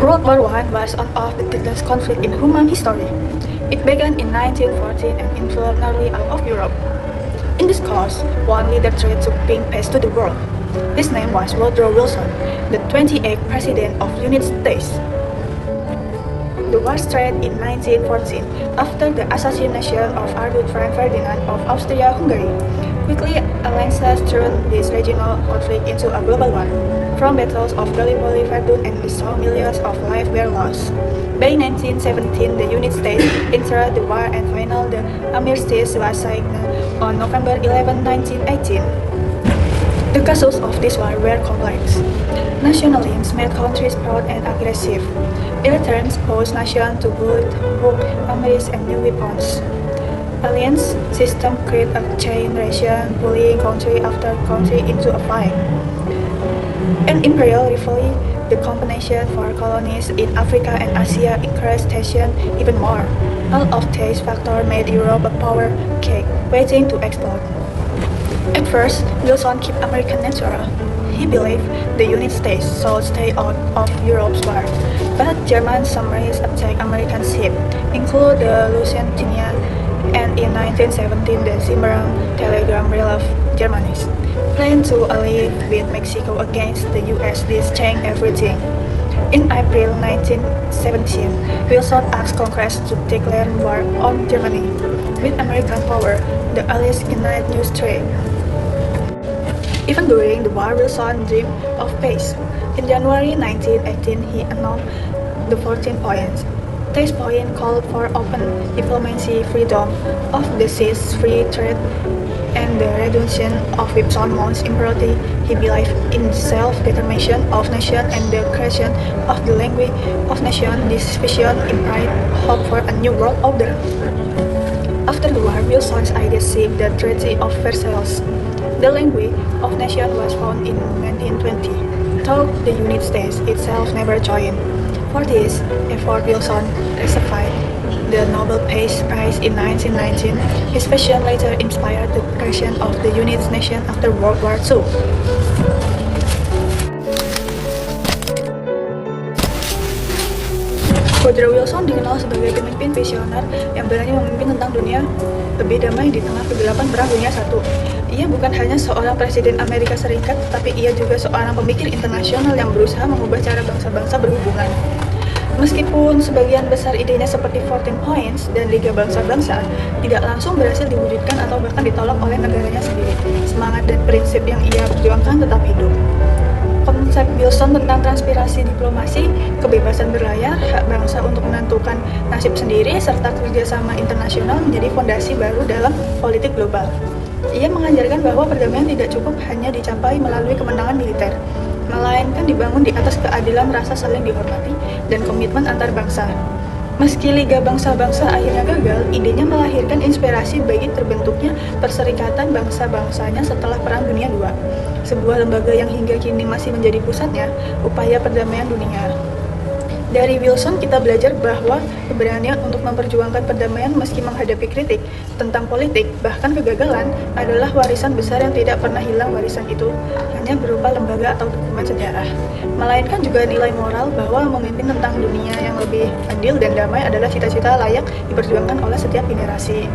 World War I was one of the deadliest conflicts in human history. It began in 1914 and influenced nearly all of Europe. In this cause, one leader threat to bring peace to the world. His name was Woodrow Wilson, the 28th President of the United States. The war started in 1914 after the assassination of Archduke Franz Ferdinand of Austria-Hungary. Quickly, alliances turned this regional conflict into a global war. From battles of Gallipoli, Verdun, and Bissau, millions of lives were lost. By 1917, the United States entered the war and finally the armistice was signed on November 11, 1918. The causes of this war were complex. Nationalism made countries proud and aggressive. Militarism forced nations to build hope, armies, and new weapons. Alliance system created a chain reaction, pulling country after country into a fight. An imperial rivalry, the combination for colonies in Africa and Asia increased tension even more. All of these factors made Europe a power cake waiting to explode. At first, Wilson kept America neutral. He believed the United States should stay out of Europe's war, but German submarines attacked American ships, including the Lusitania, and in 1917 the Cimarron telegram relieved Germany's plan to ally with Mexico against the US. This changed everything. In April 1917, Wilson asked Congress to declare war on Germany. With American power, the Allies united new strength. Even during the war, Wilson dreamed of peace. In January 1918, he announced the 14 points. These points called for open diplomacy, freedom of the seas, free trade, and the reduction of weapons. Most importantly, he believed in self-determination of nations and the creation of the language of nations. This vision implied hope for a new world order. After the war, Wilson's idea shaped the Treaty of Versailles. The language of nations was found in 1920, though the United States itself never joined. For this effort, Wilson received the Nobel Peace Prize in 1919. His vision later inspired the creation of the United Nations after World War II. Woodrow Wilson dikenal sebagai pemimpin visioner yang berani memimpin tentang dunia lebih damai di tengah kegelapan Perang Dunia I. Ia bukan hanya seorang presiden Amerika Serikat, tetapi ia juga seorang pemikir internasional yang berusaha mengubah cara bangsa-bangsa berhubungan. Meskipun sebagian besar idenya seperti 14 Points dan Liga Bangsa-Bangsa tidak langsung berhasil diwujudkan atau bahkan ditolak oleh negaranya sendiri, semangat dan prinsip yang ia perjuangkan tetap hidup. Konsep Wilson tentang transpirasi diplomasi, kebebasan berlayar, hak bangsa untuk menentukan nasib sendiri, serta kerjasama internasional menjadi fondasi baru dalam politik global. Ia mengajarkan bahwa perdamaian tidak cukup hanya dicapai melalui kemenangan militer, melainkan dibangun di atas keadilan, rasa saling dihormati, dan komitmen antar bangsa. Meski Liga Bangsa-Bangsa akhirnya gagal, idenya melahirkan inspirasi bagi terbentuknya Perserikatan Bangsa-Bangsanya setelah Perang Dunia II, sebuah lembaga yang hingga kini masih menjadi pusatnya upaya perdamaian dunia. Dari Wilson kita belajar bahwa keberanian untuk memperjuangkan perdamaian meski menghadapi kritik tentang politik, bahkan kegagalan, adalah warisan besar yang tidak pernah hilang. Warisan itu hanya berupa lembaga atau dokumen sejarah, melainkan juga nilai moral bahwa memimpin tentang dunia yang lebih adil dan damai adalah cita-cita layak diperjuangkan oleh setiap generasi.